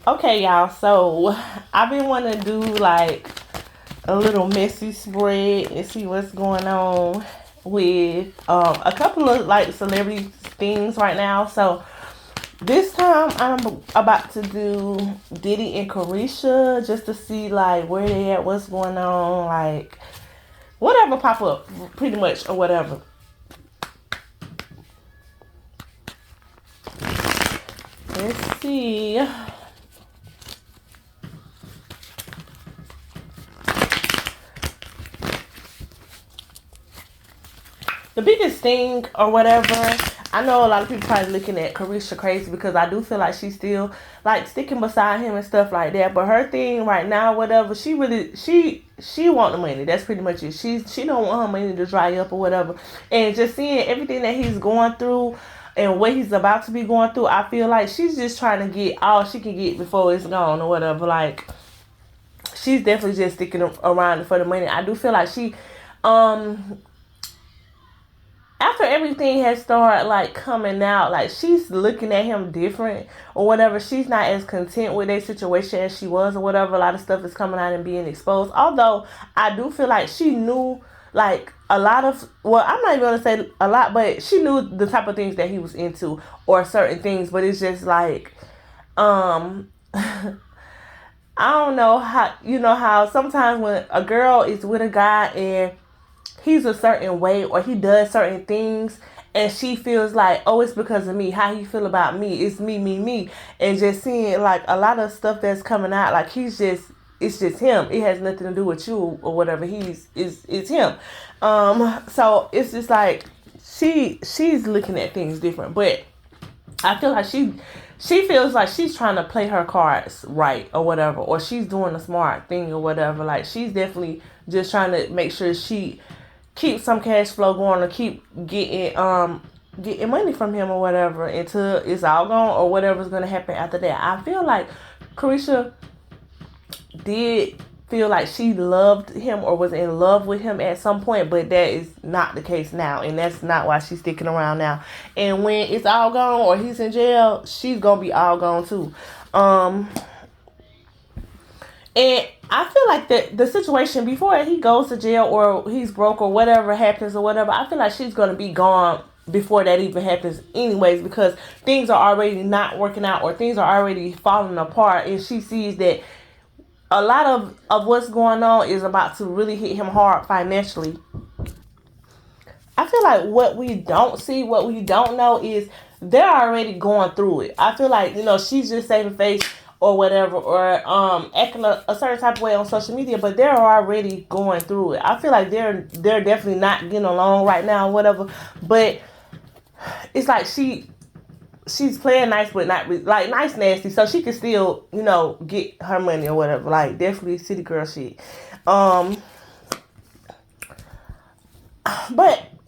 Okay, y'all. So I've been wanting to do like a little messy spread and see what's going on with a couple of like celebrity things right now. So this time I'm about to do Diddy and Carisha just to see like where they at, what's going on, like whatever pop up, pretty much or whatever. Let's see. The biggest thing or whatever, I know a lot of people probably looking at Carisha crazy because I do feel like she's still like sticking beside him and stuff like that. But her thing right now, whatever, she want the money. That's pretty much it. She don't want her money to dry up or whatever. And just seeing everything that he's going through and what he's about to be going through, I feel like she's just trying to get all she can get before it's gone or whatever. Like she's definitely just sticking around for the money. I do feel like she um after everything has started like coming out, like she's looking at him different or whatever. She's not as content with their situation as she was or whatever. A lot of stuff is coming out and being exposed. Although I do feel like she knew like a lot of, well, I'm not even gonna say a lot, but she knew the type of things that he was into or certain things. But it's just like I don't know how, you know how sometimes when a girl is with a guy and he's a certain way or he does certain things and she feels like, oh, it's because of me, how he feel about me, it's me, and just seeing like a lot of stuff that's coming out, like it's just him, it has nothing to do with you or whatever, it's him. So it's just like she's looking at things different, but I feel like she feels like she's trying to play her cards right or whatever, or she's doing a smart thing or whatever. Like she's definitely just trying to make sure she keep some cash flow going or keep getting money from him or whatever until it's all gone or whatever's gonna happen after that. I feel like Carisha did feel like she loved him or was in love with him at some point, but that is not the case now, and that's not why she's sticking around now. And when it's all gone or he's in jail, she's gonna be all gone too. And I feel like the situation before he goes to jail or he's broke or whatever happens or whatever, I feel like she's gonna be gone before that even happens anyways, because things are already not working out or things are already falling apart, and she sees that a lot of what's going on is about to really hit him hard financially. I feel like what we don't see, what we don't know is they're already going through it. I feel like, she's just saving face or whatever, or acting a certain type of way on social media, but they're already going through it. I feel like they're definitely not getting along right now or whatever. But it's like she's playing nice, but not like nice nasty, so she can still get her money or whatever. Like definitely city girl shit. But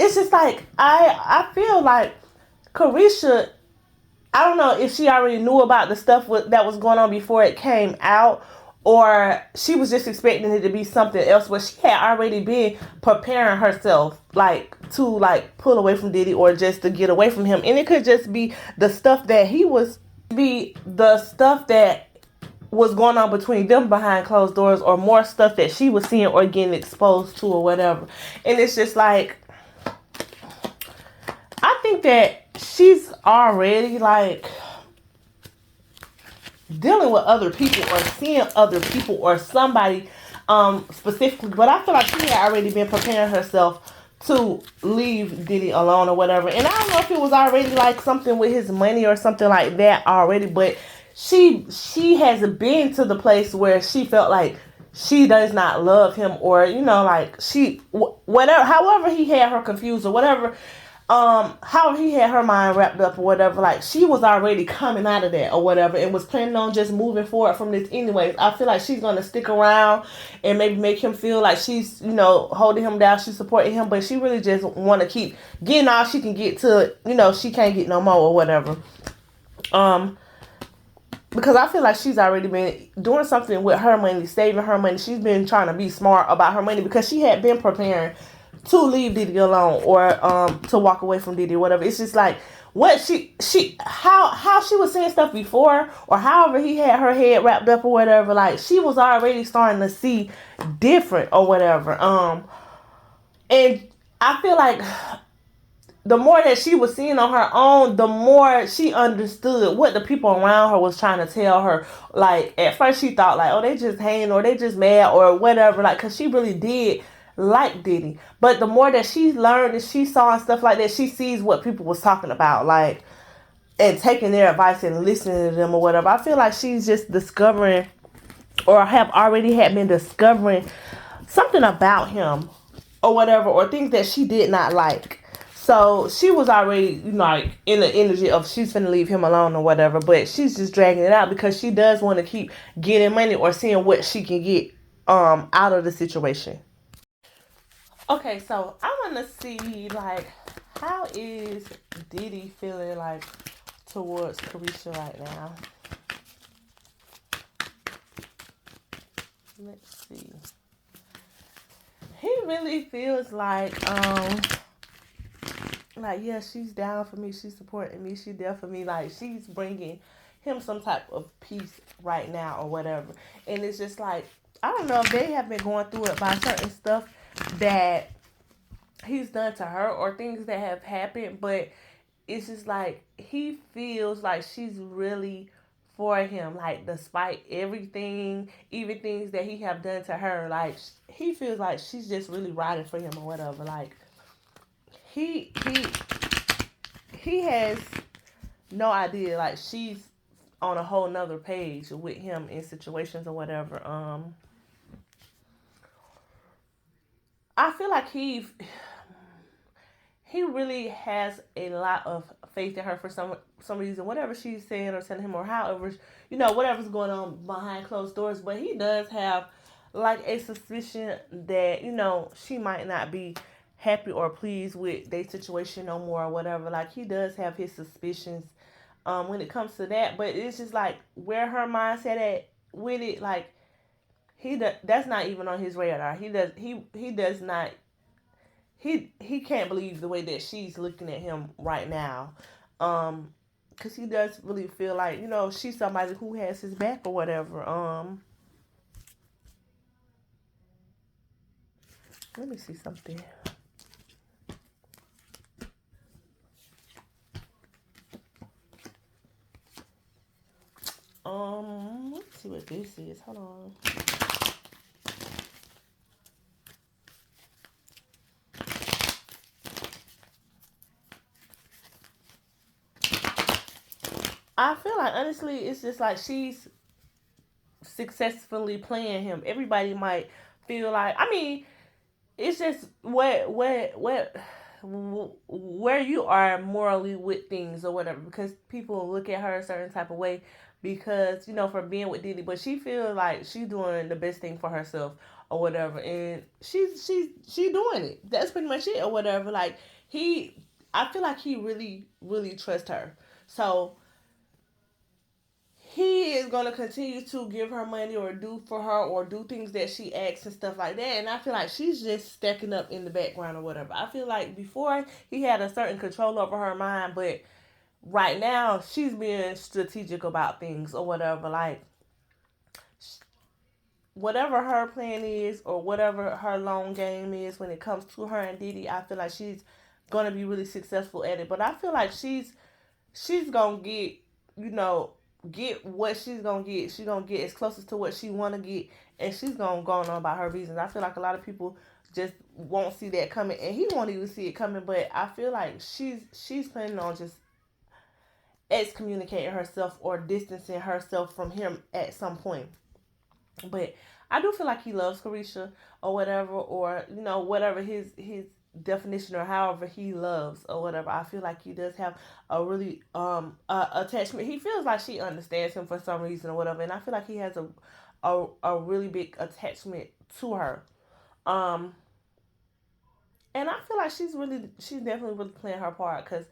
it's just like I feel like Carisha, I don't know if she already knew about the stuff that was going on before it came out, or she was just expecting it to be something else, but she had already been preparing herself like to like pull away from Diddy or just to get away from him. And it could just be the stuff that was going on between them behind closed doors, or more stuff that she was seeing or getting exposed to or whatever. And it's just like, I think that she's already like dealing with other people or seeing other people or somebody specifically, but I feel like she had already been preparing herself to leave Diddy alone or whatever. And I don't know if it was already like something with his money or something like that already, but she has been to the place where she felt like she does not love him, or like she whatever, however he had her confused or whatever, how he had her mind wrapped up or whatever, like she was already coming out of that or whatever and was planning on just moving forward from this anyways. I feel like she's gonna stick around and maybe make him feel like she's holding him down, she's supporting him, but she really just want to keep getting all she can get to she can't get no more or whatever. Because I feel like she's already been doing something with her money, saving her money. She's been trying to be smart about her money because she had been preparing to leave Diddy alone or to walk away from Diddy or whatever. It's just like what she how she was saying stuff before, or however he had her head wrapped up or whatever, like she was already starting to see different or whatever. And I feel like the more that she was seeing on her own, the more she understood what the people around her was trying to tell her. Like at first she thought like, oh, they just hating or they just mad or whatever, like, cause she really did like Diddy. But the more that she learned and she saw and stuff like that, she sees what people was talking about, like, and taking their advice and listening to them or whatever. I feel like she's just discovering, or have already had been discovering something about him or whatever, or things that she did not like. So she was already, like, in the energy of she's gonna leave him alone or whatever, but she's just dragging it out because she does want to keep getting money or seeing what she can get out of the situation. Okay, so I want to see, like, how is Diddy feeling, like, towards Carisha right now. Let's see. He really feels like, yeah, she's down for me, she's supporting me, she's there for me, like she's bringing him some type of peace right now or whatever. And it's just like, I don't know if they have been going through it by certain stuff that he's done to her or things that have happened, but it's just like he feels like she's really for him, like despite everything, even things that he have done to her, like he feels like she's just really riding for him or whatever. Like he he he has no idea, like she's on a whole nother page with him in situations or whatever. I feel like he really has a lot of faith in her for some reason, whatever she's saying or telling him, or however, whatever's going on behind closed doors. But he does have like a suspicion that she might not be happy or pleased with their situation no more or whatever. Like he does have his suspicions when it comes to that. But it's just like where her mindset at with it, like that's not even on his radar. He does not, he can't believe the way that she's looking at him right now. Because he does really feel like, she's somebody who has his back or whatever. Let me see something. Let's see what this is. Hold on. I feel like honestly, it's just like she's successfully playing him. Everybody might feel like, I mean, it's just what where you are morally with things or whatever, because people look at her a certain type of way because for being with Diddy, but she feels like she's doing the best thing for herself or whatever, and she's doing it. That's pretty much it or whatever. Like I feel like he really trusts her, so he is going to continue to give her money or do for her or do things that she asks and stuff like that. And I feel like she's just stacking up in the background or whatever. I feel like before he had a certain control over her mind, but right now she's being strategic about things or whatever. Like whatever her plan is or whatever her long game is when it comes to her and Diddy, I feel like she's going to be really successful at it. But I feel like she's gonna get, you know, get what she's gonna get. She's gonna get as closest to what she wanna get, and she's gonna go on about her reasons. I feel like a lot of people just won't see that coming, and he won't even see it coming. But I feel like she's planning on just excommunicating herself or distancing herself from him at some point. But I do feel like he loves Carisha or whatever, or whatever his definition or however he loves or whatever. I feel like he does have a really attachment. He feels like she understands him for some reason or whatever, and I feel like he has a really big attachment to her. Um, and I feel like she's definitely really playing her part, because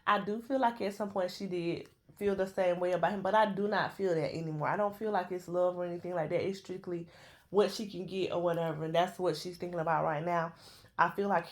I do feel like at some point she did feel the same way about him, but I do not feel that anymore. I don't feel like it's love or anything like that. It's strictly what she can get or whatever, and that's what she's thinking about right now. I feel like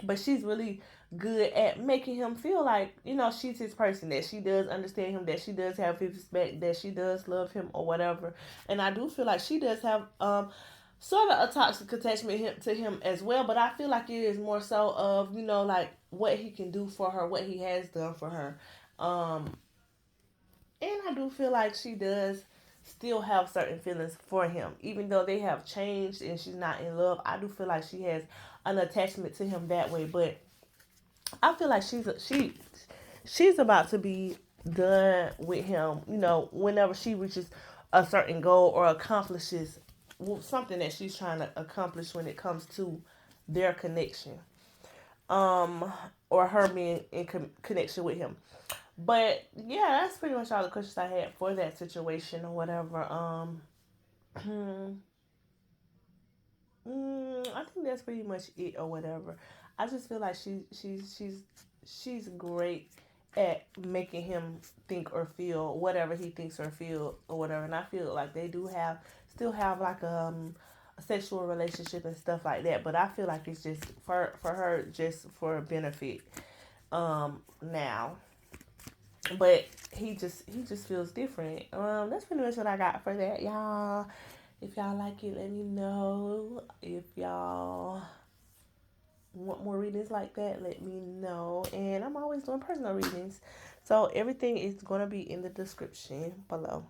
but she's really good at making him feel like, she's his person, that she does understand him, that she does have his respect, that she does love him or whatever. And I do feel like she does have sort of a toxic attachment to him as well, but I feel like it is more so of, like what he can do for her, what he has done for her. Um and I do feel like she does still have certain feelings for him, even though they have changed and she's not in love. I do feel like she has an attachment to him that way, but I feel like she's about to be done with him. Whenever she reaches a certain goal or accomplishes something that she's trying to accomplish when it comes to their connection, um, or her being in connection with him. But yeah, that's pretty much all the questions I had for that situation or whatever. I think that's pretty much it or whatever. I just feel like she's great at making him think or feel whatever he thinks or feel or whatever. And I feel like they do still have like a sexual relationship and stuff like that. But I feel like it's just for her, just for benefit now. But he just feels different. That's pretty much what I got for that, y'all. If y'all like it, let me know. If y'all want more readings like that, let me know. And I'm always doing personal readings, so everything is going to be in the description below.